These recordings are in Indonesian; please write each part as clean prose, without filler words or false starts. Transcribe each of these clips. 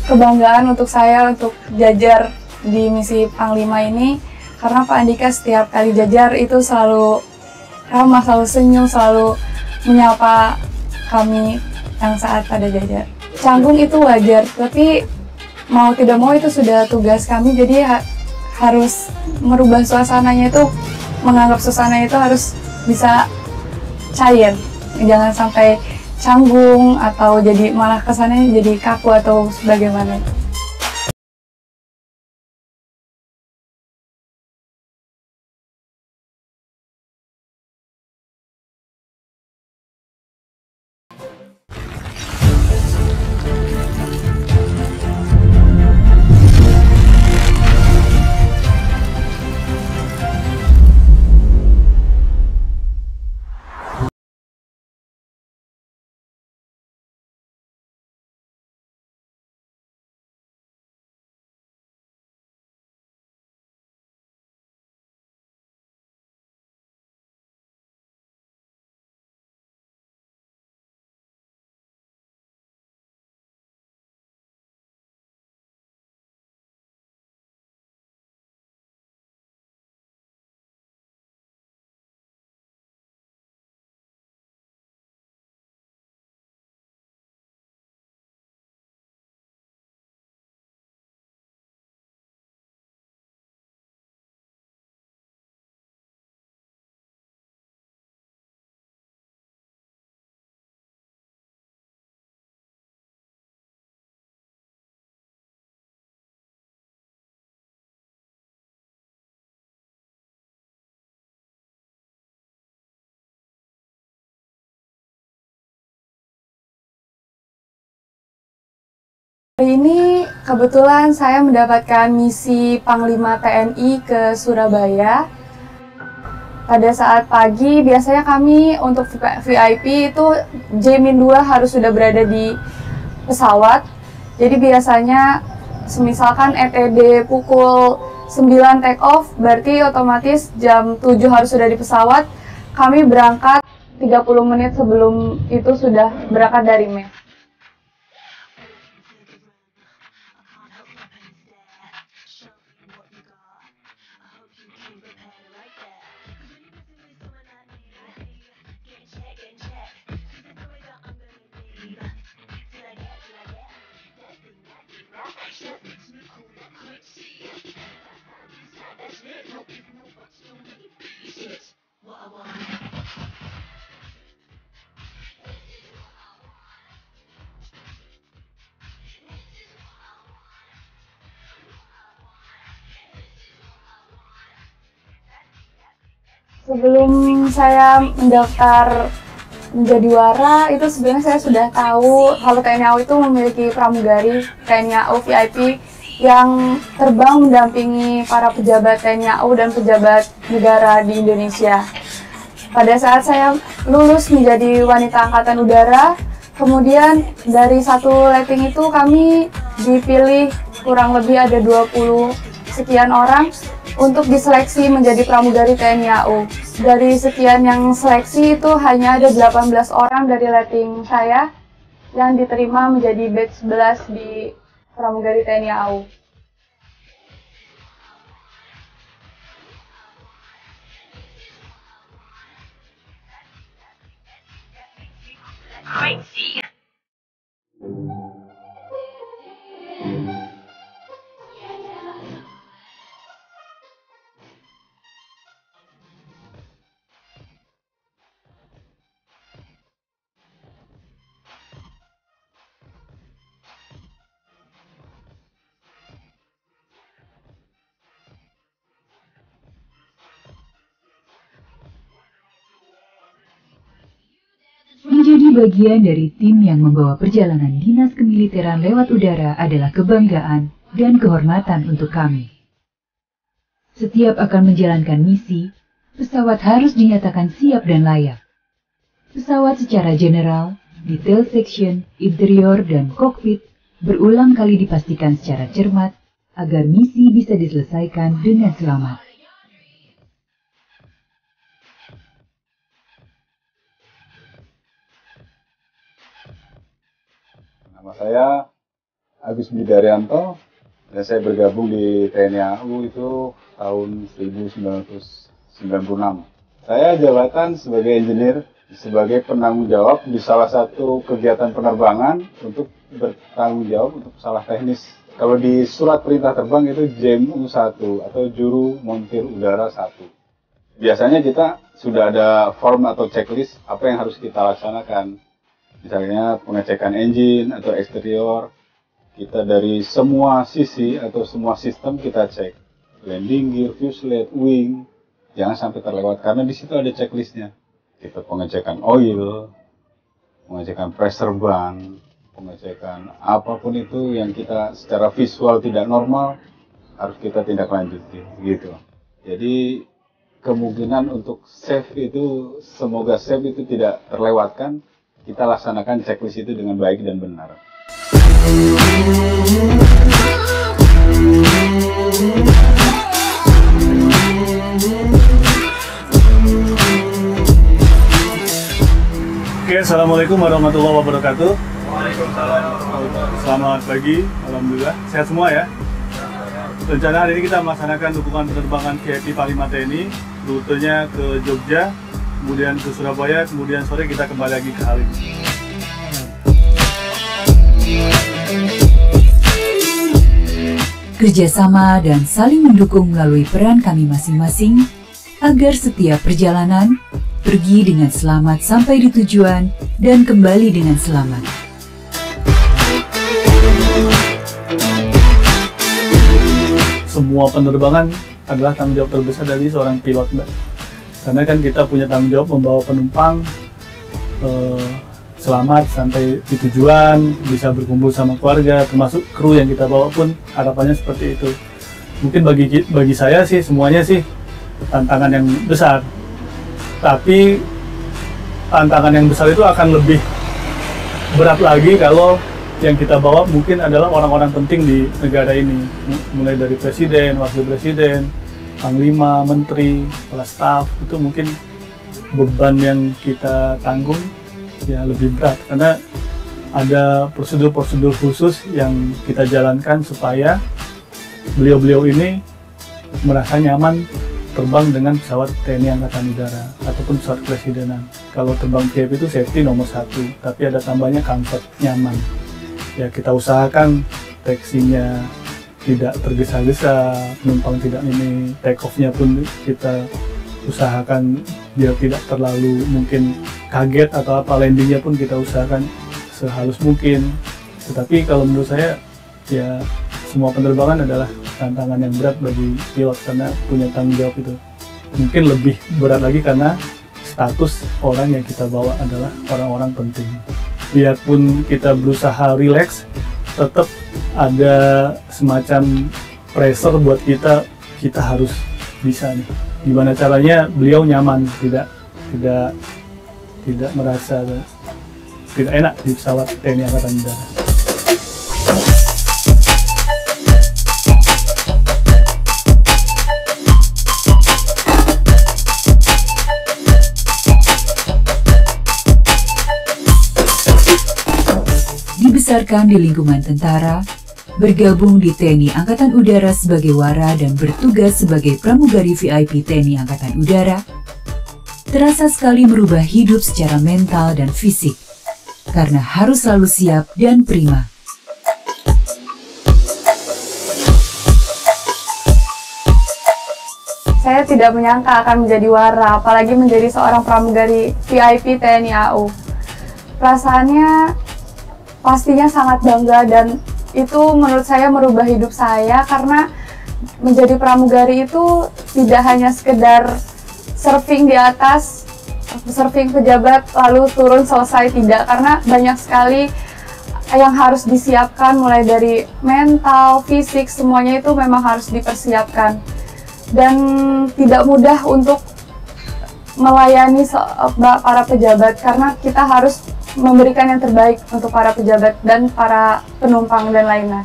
kebanggaan untuk saya untuk jajar di misi Panglima ini, karena Pak Andika setiap kali jajar itu selalu ramah, selalu senyum, selalu menyapa kami yang saat pada jajar. Canggung itu wajar, tapi mau tidak mau itu sudah tugas kami, jadi harus merubah suasananya itu, menganggap suasana itu harus bisa cair, jangan sampai canggung atau jadi malah kesannya jadi kaku atau sebagaimana. Hari ini kebetulan saya mendapatkan misi Panglima TNI ke Surabaya. Pada saat pagi biasanya kami untuk VIP itu J-2 harus sudah berada di pesawat. Jadi biasanya semisalkan ETD pukul 9 take off, berarti otomatis jam 7 harus sudah di pesawat. Kami berangkat 30 menit sebelum itu sudah berangkat dari MES. Sebelum saya mendaftar menjadi wara, itu sebenarnya saya sudah tahu kalau TNI AU itu memiliki pramugari TNI AU VIP yang terbang mendampingi para pejabat TNI AU dan pejabat negara di Indonesia. Pada saat saya lulus menjadi wanita angkatan udara, kemudian dari satu letting itu kami dipilih kurang lebih ada 20 sekian orang untuk diseleksi menjadi pramugari TNI AU. Dari sekian yang seleksi itu hanya ada 18 orang dari letting saya yang diterima menjadi batch 11 di pramugari TNI AU. Menjadi bagian dari tim yang membawa perjalanan dinas kemiliteran lewat udara adalah kebanggaan dan kehormatan untuk kami. Setiap akan menjalankan misi, pesawat harus dinyatakan siap dan layak. Pesawat secara general, detail section, interior, dan kokpit berulang kali dipastikan secara cermat agar misi bisa diselesaikan dengan selamat. Nama saya Agus Budi Daryanto, dan saya bergabung di TNI AU itu tahun 1996. Saya jabatan sebagai engineer, sebagai penanggung jawab di salah satu kegiatan penerbangan untuk bertanggung jawab untuk masalah teknis. Kalau di surat perintah terbang itu JMU 1 atau Juru Montir Udara 1. Biasanya kita sudah ada form atau checklist apa yang harus kita laksanakan. Misalnya pengecekan engine atau eksterior. Kita dari semua sisi atau semua sistem kita cek. Landing gear, fuselage, wing. Jangan sampai terlewat karena di situ ada checklistnya. Kita pengecekan oil, pengecekan pressure ban, pengecekan apapun itu yang kita secara visual tidak normal harus kita tindak lanjuti gitu. Jadi kemungkinan untuk save itu, semoga save itu tidak terlewatkan. Kita laksanakan checklist itu dengan baik dan benar. Oke, assalamualaikum warahmatullahi wabarakatuh. Waalaikumsalam. Selamat pagi, alhamdulillah sehat semua ya. Rencana hari ini kita melaksanakan dukungan penerbangan VIP Panglima TNI, rutenya ke Jogja, kemudian ke Surabaya, kemudian sore kita kembali lagi ke Halim. Kerjasama dan saling mendukung melalui peran kami masing-masing agar setiap perjalanan pergi dengan selamat sampai di tujuan dan kembali dengan selamat. Semua penerbangan adalah tanggung jawab terbesar dari seorang pilot, Mbak. Karena kan kita punya tanggung jawab membawa penumpang selamat sampai di tujuan, bisa berkumpul sama keluarga, termasuk kru yang kita bawa pun harapannya seperti itu. Mungkin bagi saya sih semuanya sih tantangan yang besar. Tapi tantangan yang besar itu akan lebih berat lagi kalau yang kita bawa mungkin adalah orang-orang penting di negara ini, mulai dari presiden, wakil presiden, panglima, menteri, kepala staf. Itu mungkin beban yang kita tanggung ya lebih berat karena ada prosedur-prosedur khusus yang kita jalankan supaya beliau-beliau ini merasa nyaman terbang dengan pesawat TNI Angkatan Udara ataupun pesawat kepresidenan. Kalau terbang VIP itu safety nomor 1, tapi ada tambahnya comfort, nyaman. Ya kita usahakan taxinya tidak tergesa-gesa, penumpang tidak ini, take off-nya pun kita usahakan biar tidak terlalu mungkin kaget atau apa, landingnya pun kita usahakan sehalus mungkin. Tetapi kalau menurut saya ya semua penerbangan adalah tantangan yang berat bagi pilot karena punya tanggung jawab itu. Mungkin lebih berat lagi karena status orang yang kita bawa adalah orang-orang penting. Biarpun kita berusaha relax, tetap ada semacam pressure buat kita harus bisa nih. Gimana caranya beliau nyaman, tidak merasa tidak enak di pesawat TNI Angkatan Udara. Dibesarkan di lingkungan tentara, bergabung di TNI Angkatan Udara sebagai wara dan bertugas sebagai pramugari VIP TNI Angkatan Udara, terasa sekali merubah hidup secara mental dan fisik, karena harus selalu siap dan prima. Saya tidak menyangka akan menjadi wara, apalagi menjadi seorang pramugari VIP TNI AU. Perasaannya pastinya sangat bangga dan itu menurut saya merubah hidup saya karena menjadi pramugari itu tidak hanya sekedar surfing di atas, surfing pejabat lalu turun selesai, tidak, karena banyak sekali yang harus disiapkan mulai dari mental, fisik, semuanya itu memang harus dipersiapkan dan tidak mudah untuk melayani para pejabat karena kita harus memberikan yang terbaik untuk para pejabat dan para penumpang dan lainnya.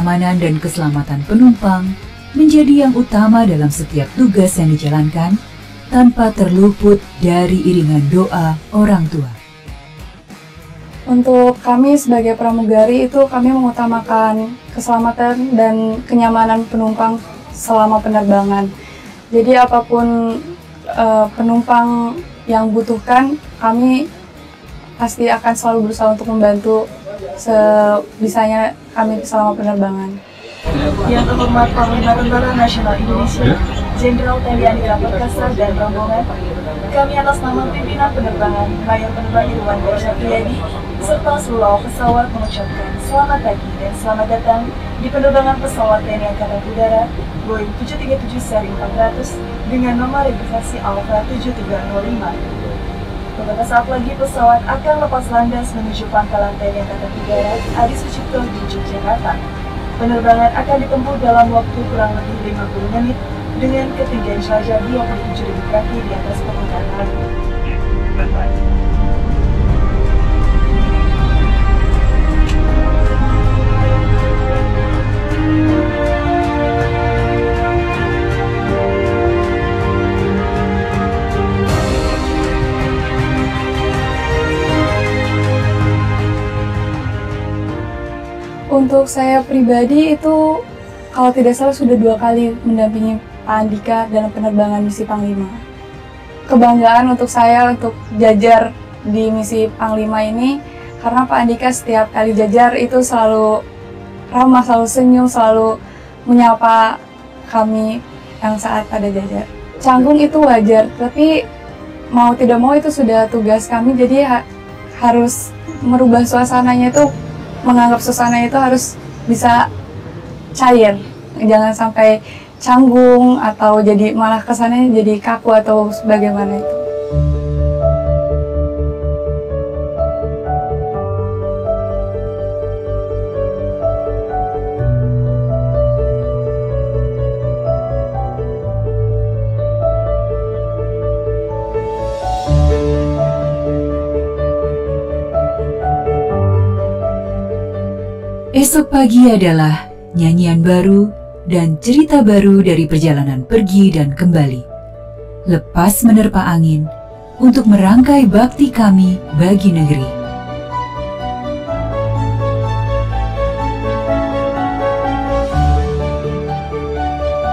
keamanan dan keselamatan penumpang menjadi yang utama dalam setiap tugas yang dijalankan, tanpa terluput dari iringan doa orang tua. Untuk kami sebagai pramugari itu kami mengutamakan keselamatan dan kenyamanan penumpang selama penerbangan. Jadi apapun penumpang yang butuhkan, kami pasti akan selalu berusaha untuk membantu sebisanya kami selama penerbangan. Yang terhormat Panglima Tentara Nasional Indonesia, Jenderal TNI Andika Perkasa dan rombongan, kami atas nama pimpinan penerbangan Mayor Penerbang Irwan Syafriyadi serta seluruh awak pesawat mengucapkan selamat pagi dan selamat datang di penerbangan pesawat TNI Angkatan Udara Boeing 737-400 dengan nomor registrasi Alpha 7305. Beberapa saat lagi pesawat akan lepas landas menuju pangkalan TNI Angkatan Udara Adi Sucipto di Yogyakarta. Penerbangan akan ditempuh dalam waktu kurang lebih 50 menit dengan ketinggian sharjah 27.000 kaki di atas permukaan laut. Untuk saya pribadi itu kalau tidak salah sudah 2 kali mendampingi Pak Andika dalam penerbangan misi Panglima. Kebanggaan untuk saya untuk jajar di misi Panglima ini karena Pak Andika setiap kali jajar itu selalu ramah, selalu senyum, selalu menyapa kami yang saat ada jajar. Canggung itu wajar, tapi mau tidak mau itu sudah tugas kami, jadi harus merubah suasananya itu, menganggap suasana itu harus bisa cair, jangan sampai canggung atau jadi malah kesannya jadi kaku atau bagaimana itu. Esok pagi adalah nyanyian baru dan cerita baru dari perjalanan pergi dan kembali. Lepas menerpa angin untuk merangkai bakti kami bagi negeri.